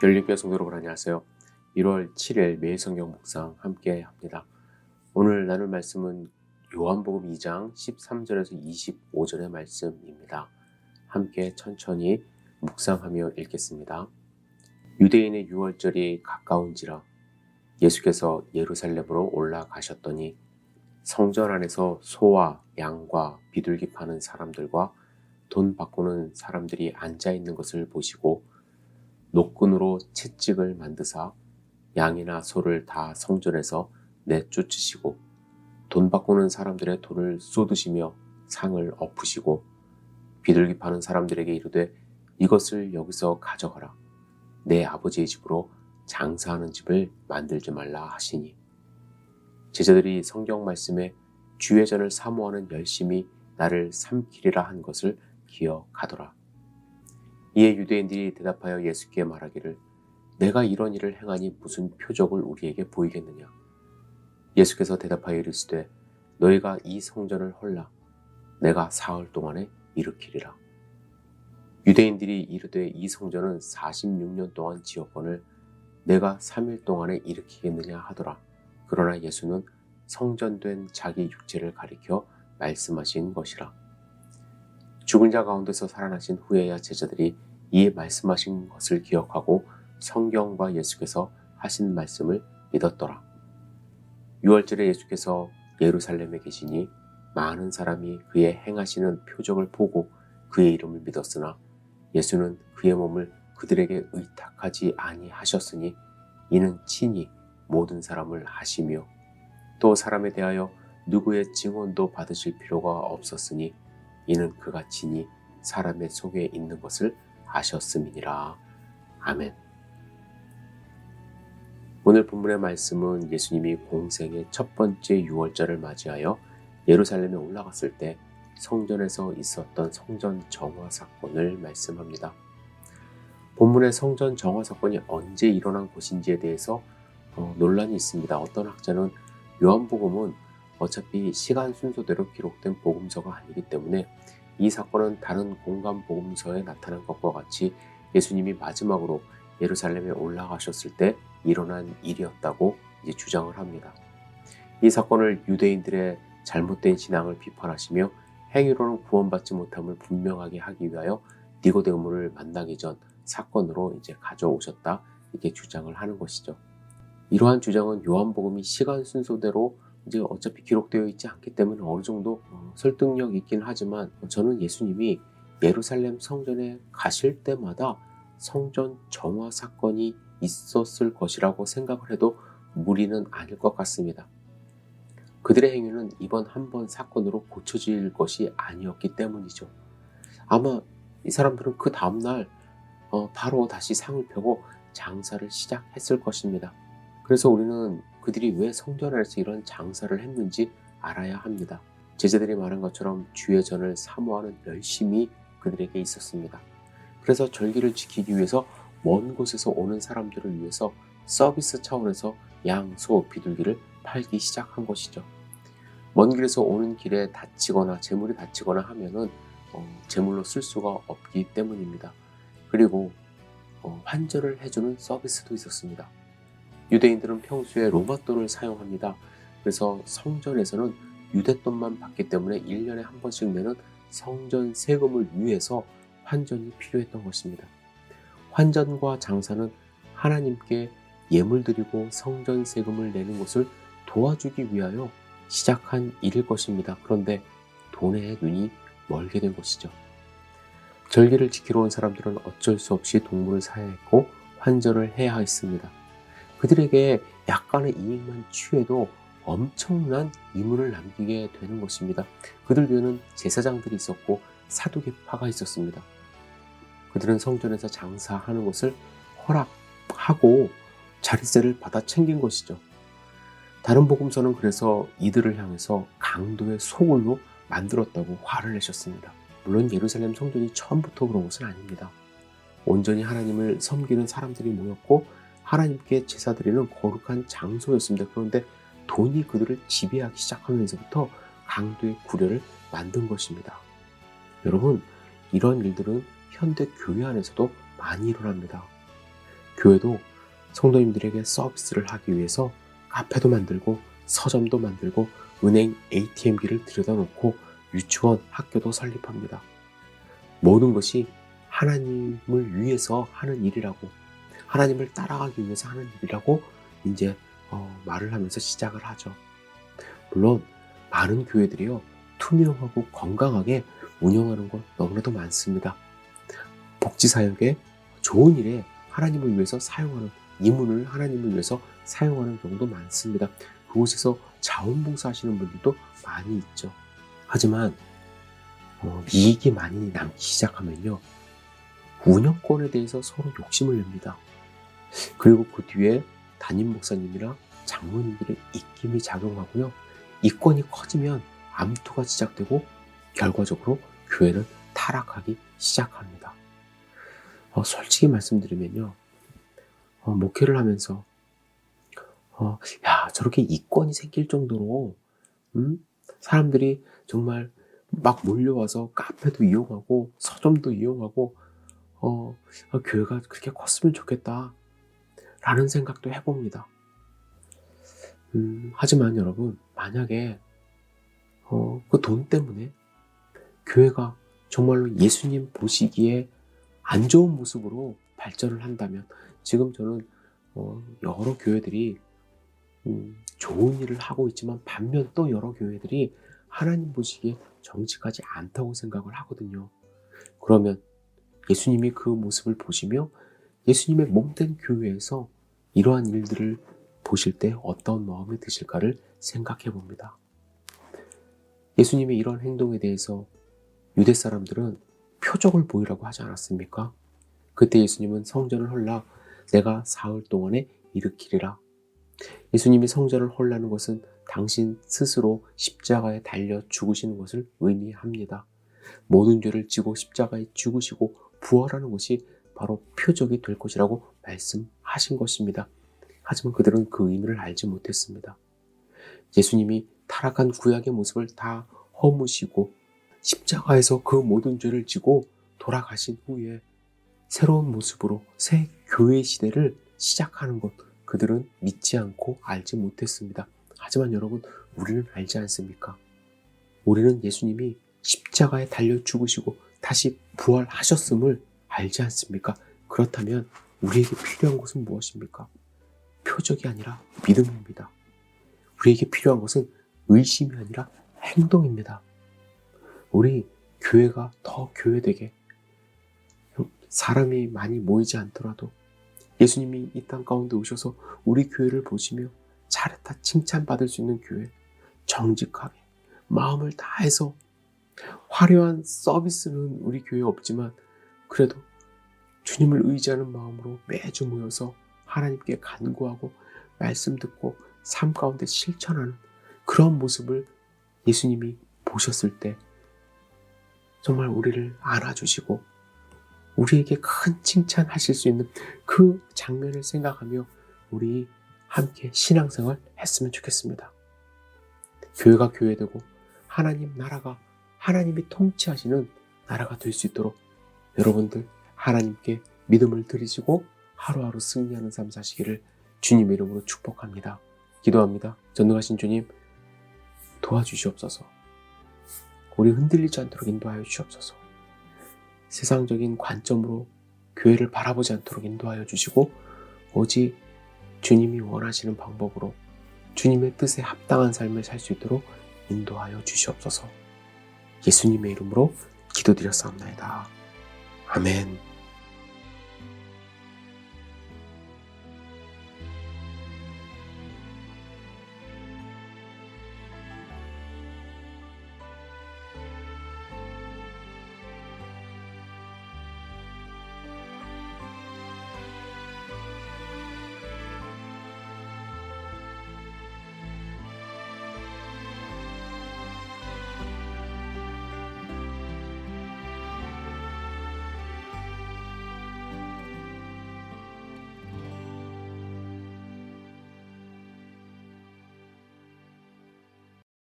열린교회 성도 여러분 안녕하세요. 1월 7일 매일 성경 묵상 함께 합니다. 오늘 나눌 말씀은 요한복음 2장 13절에서 25절의 말씀입니다. 함께 천천히 묵상하며 읽겠습니다. 유대인의 유월절이 가까운지라 예수께서 예루살렘으로 올라가셨더니 성전 안에서 소와 양과 비둘기 파는 사람들과 돈 바꾸는 사람들이 앉아있는 것을 보시고 노끈으로 채찍을 만드사 양이나 소를 다 성전에서 내쫓으시고 돈 바꾸는 사람들의 돈을 쏟으시며 상을 엎으시고 비둘기 파는 사람들에게 이르되 이것을 여기서 가져가라. 내 아버지의 집으로 장사하는 집을 만들지 말라 하시니 제자들이 성경 말씀에 주의 전을 사모하는 열심히 나를 삼키리라 한 것을 기억하더라. 이에 유대인들이 대답하여 예수께 말하기를 내가 이런 일을 행하니 무슨 표적을 우리에게 보이겠느냐. 예수께서 대답하여 이르시되 너희가 이 성전을 헐라 내가 사흘 동안에 일으키리라. 유대인들이 이르되 이 성전은 46년 동안 지었거늘 내가 3일 동안에 일으키겠느냐 하더라. 그러나 예수는 성전된 자기 육체를 가리켜 말씀하신 것이라. 죽은 자 가운데서 살아나신 후에야 제자들이 이 말씀하신 것을 기억하고 성경과 예수께서 하신 말씀을 믿었더라. 유월절에 예수께서 예루살렘에 계시니 많은 사람이 그의 행하시는 표적을 보고 그의 이름을 믿었으나 예수는 그의 몸을 그들에게 의탁하지 아니하셨으니 이는 친히 모든 사람을 하시며 또 사람에 대하여 누구의 증언도 받으실 필요가 없었으니 이는 그가 친히 사람의 속에 있는 것을 아셨음이니라. 아멘. 오늘 본문의 말씀은 예수님이 공생의 첫 번째 유월절을 맞이하여 예루살렘에 올라갔을 때 성전에서 있었던 성전 정화 사건을 말씀합니다. 본문의 성전 정화 사건이 언제 일어난 것인지에 대해서 논란이 있습니다. 어떤 학자는 요한복음은 어차피 시간 순서대로 기록된 복음서가 아니기 때문에 이 사건은 다른 공간 복음서에 나타난 것과 같이 예수님이 마지막으로 예루살렘에 올라가셨을 때 일어난 일이었다고 이제 주장을 합니다. 이 사건을 유대인들의 잘못된 신앙을 비판하시며 행위로는 구원받지 못함을 분명하게 하기 위하여 니고데모를 만나기 전 사건으로 이제 가져오셨다 이렇게 주장을 하는 것이죠. 이러한 주장은 요한복음이 시간 순서대로 이제 어차피 기록되어 있지 않기 때문에 어느 정도 설득력 있긴 하지만 저는 예수님이 예루살렘 성전에 가실 때마다 성전 정화 사건이 있었을 것이라고 생각을 해도 무리는 아닐 것 같습니다. 그들의 행위는 이번 한 번 사건으로 고쳐질 것이 아니었기 때문이죠. 아마 이 사람들은 그 다음날 바로 다시 상을 펴고 장사를 시작했을 것입니다. 그래서 우리는 그들이 왜 성전 안에서 이런 장사를 했는지 알아야 합니다. 제자들이 말한 것처럼 주의 전을 사모하는 열심이 그들에게 있었습니다. 그래서 절기를 지키기 위해서 먼 곳에서 오는 사람들을 위해서 서비스 차원에서 양, 소, 비둘기를 팔기 시작한 것이죠. 먼 길에서 오는 길에 다치거나 재물이 다치거나 하면은 재물로 쓸 수가 없기 때문입니다. 그리고 환전을 해주는 서비스도 있었습니다. 유대인들은 평소에 로마 돈을 사용합니다. 그래서 성전에서는 유대 돈만 받기 때문에 1년에 한 번씩 내는 성전 세금을 위해서 환전이 필요했던 것입니다. 환전과 장사는 하나님께 예물 드리고 성전 세금을 내는 것을 도와주기 위하여 시작한 일일 것입니다. 그런데 돈에 눈이 멀게 된 것이죠. 절기를 지키러 온 사람들은 어쩔 수 없이 동물을 사야 했고 환전을 해야 했습니다. 그들에게 약간의 이익만 취해도 엄청난 이문을 남기게 되는 것입니다. 그들 뒤에는 제사장들이 있었고 사두개파가 있었습니다. 그들은 성전에서 장사하는 것을 허락하고 자릿세를 받아 챙긴 것이죠. 다른 복음서는 그래서 이들을 향해서 강도의 소굴로 만들었다고 화를 내셨습니다. 물론 예루살렘 성전이 처음부터 그런 것은 아닙니다. 온전히 하나님을 섬기는 사람들이 모였고 하나님께 제사드리는 거룩한 장소였습니다. 그런데 돈이 그들을 지배하기 시작하면서부터 강도의 구려를 만든 것입니다. 여러분, 이런 일들은 현대 교회 안에서도 많이 일어납니다. 교회도 성도님들에게 서비스를 하기 위해서 카페도 만들고 서점도 만들고 은행 ATM기를 들여다 놓고 유치원, 학교도 설립합니다. 모든 것이 하나님을 위해서 하는 일이라고, 하나님을 따라가기 위해서 하는 일이라고 이제 말을 하면서 시작을 하죠. 물론 많은 교회들이요, 투명하고 건강하게 운영하는 것 너무나도 많습니다. 복지사역에 좋은 일에 하나님을 위해서 사용하는, 이문을 하나님을 위해서 사용하는 경우도 많습니다. 그곳에서 자원봉사하시는 분들도 많이 있죠. 하지만 이익이 많이 남기 시작하면요, 운영권에 대해서 서로 욕심을 냅니다. 그리고 그 뒤에 담임 목사님이나 장로님들의 입김이 작용하고요, 이권이 커지면 암투가 시작되고 결과적으로 교회는 타락하기 시작합니다. 솔직히 말씀드리면요, 목회를 하면서 저렇게 이권이 생길 정도로 사람들이 정말 막 몰려와서 카페도 이용하고 서점도 이용하고 교회가 그렇게 컸으면 좋겠다 라는 생각도 해봅니다. 하지만 여러분, 만약에 그 돈 때문에 교회가 정말로 예수님 보시기에 안 좋은 모습으로 발전을 한다면, 지금 저는 여러 교회들이 좋은 일을 하고 있지만 반면 또 여러 교회들이 하나님 보시기에 정직하지 않다고 생각을 하거든요. 그러면 예수님이 그 모습을 보시며 예수님의 몸된 교회에서 이러한 일들을 보실 때 어떤 마음이 드실까를 생각해 봅니다. 예수님의 이런 행동에 대해서 유대 사람들은 표적을 보이라고 하지 않았습니까? 그때 예수님은 성전을 헐라 내가 사흘 동안에 일으키리라. 예수님이 성전을 헐라는 것은 당신 스스로 십자가에 달려 죽으시는 것을 의미합니다. 모든 죄를 지고 십자가에 죽으시고 부활하는 것이 바로 표적이 될 것이라고 말씀하신 것입니다. 하지만 그들은 그 의미를 알지 못했습니다. 예수님이 타락한 구약의 모습을 다 허무시고 십자가에서 그 모든 죄를 지고 돌아가신 후에 새로운 모습으로 새 교회 시대를 시작하는 것, 그들은 믿지 않고 알지 못했습니다. 하지만 여러분, 우리는 알지 않습니까? 우리는 예수님이 십자가에 달려 죽으시고 다시 부활하셨음을 알지 않습니까? 그렇다면 우리에게 필요한 것은 무엇입니까? 표적이 아니라 믿음입니다. 우리에게 필요한 것은 의심이 아니라 행동입니다. 우리 교회가 더 교회되게, 사람이 많이 모이지 않더라도 예수님이 이 땅 가운데 오셔서 우리 교회를 보시며 잘했다 칭찬받을 수 있는 교회, 정직하게 마음을 다해서, 화려한 서비스는 우리 교회에 없지만 그래도 주님을 의지하는 마음으로 매주 모여서 하나님께 간구하고 말씀 듣고 삶 가운데 실천하는 그런 모습을 예수님이 보셨을 때 정말 우리를 안아주시고 우리에게 큰 칭찬하실 수 있는 그 장면을 생각하며 우리 함께 신앙생활 했으면 좋겠습니다. 교회가 교회되고 하나님 나라가, 하나님이 통치하시는 나라가 될 수 있도록 여러분들 하나님께 믿음을 드리시고 하루하루 승리하는 삶 사시기를 주님의 이름으로 축복합니다. 기도합니다. 전능하신 주님, 도와주시옵소서. 우리 흔들리지 않도록 인도하여 주시옵소서. 세상적인 관점으로 교회를 바라보지 않도록 인도하여 주시고 오직 주님이 원하시는 방법으로 주님의 뜻에 합당한 삶을 살 수 있도록 인도하여 주시옵소서. 예수님의 이름으로 기도드렸사옵나이다. 아멘.